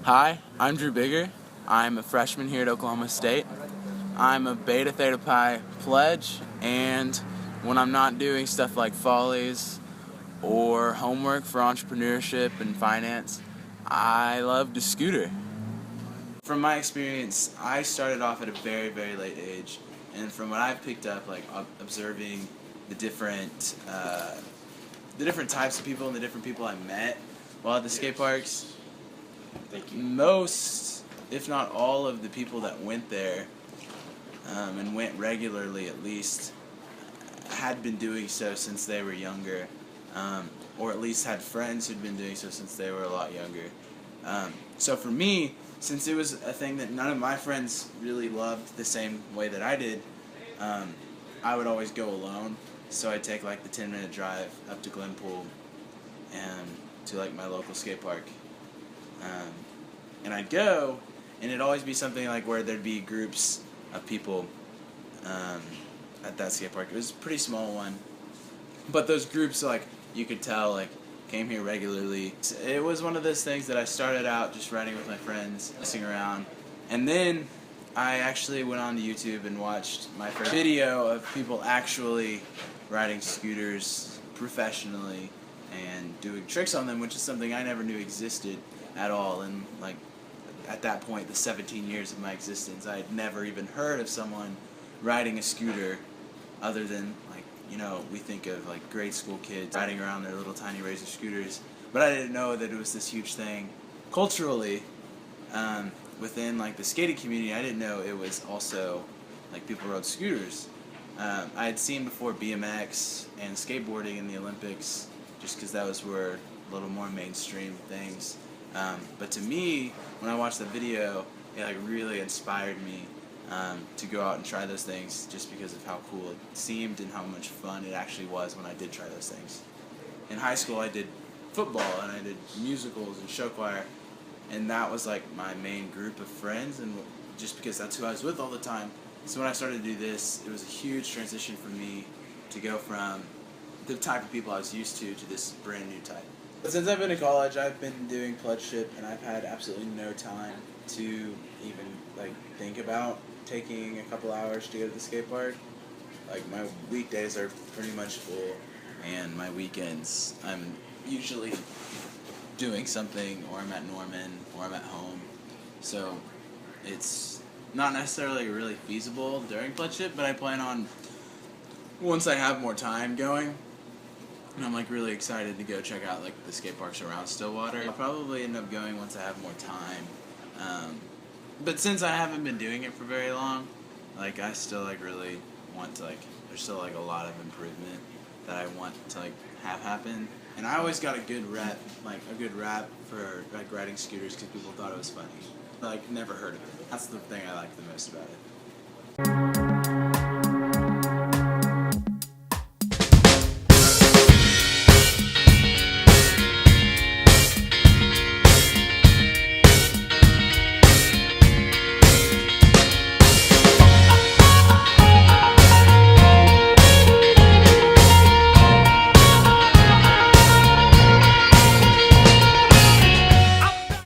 Hi, I'm Drew Bigger. I'm a freshman here at Oklahoma State. I'm a Beta Theta Pi pledge, and when I'm not doing stuff like follies or homework for entrepreneurship and finance, I love to scooter. From my experience, I started off at a very, very late age, and from what I've picked up, like observing the different types of people and the different people I met while at the skate parks, most, if not all, of the people that went there and went regularly at least had been doing so since they were younger, or at least had friends who'd been doing so since they were a lot younger. So for me, since it was a thing that none of my friends really loved the same way that I did, I would always go alone. So I'd take like the 10-minute drive up to Glenpool and to like my local skate park. And I'd go, and it'd always be something like where there'd be groups of people at that skate park. It was a pretty small one, but those groups, like, you could tell, like, came here regularly. It was one of those things that I started out just riding with my friends, messing around, and then I actually went on to YouTube and watched my first video of people actually riding scooters professionally and doing tricks on them, which is something I never knew existed at all. And like at that point, the 17 years of my existence, I had never even heard of someone riding a scooter other than, like, you know, we think of like grade school kids riding around their little tiny Razor scooters, but I didn't know that it was this huge thing culturally within like the skating community. I didn't know it was also like people rode scooters. I had seen before BMX and skateboarding in the Olympics, just because that was where a little more mainstream things. But to me, when I watched the video, it like really inspired me to go out and try those things, just because of how cool it seemed and how much fun it actually was when I did try those things. In high school, I did football and I did musicals and show choir, and that was like my main group of friends, and just because that's who I was with all the time. So when I started to do this, it was a huge transition for me to go from the type of people I was used to this brand new type. But since I've been in college, I've been doing pledgeship, and I've had absolutely no time to even like think about taking a couple hours to go to the skate park. Like, my weekdays are pretty much full, and my weekends I'm usually doing something, or I'm at Norman, or I'm at home. So it's not necessarily really feasible during pledgeship, but I plan on, once I have more time going, and I'm like really excited to go check out like the skate parks around Stillwater. I'll probably end up going once I have more time. But since I haven't been doing it for very long, like I still like really want to like, there's still like a lot of improvement that I want to like have happen. And I always got a good rep for like riding scooters because people thought it was funny. Like, never heard of it. That's the thing I like the most about it.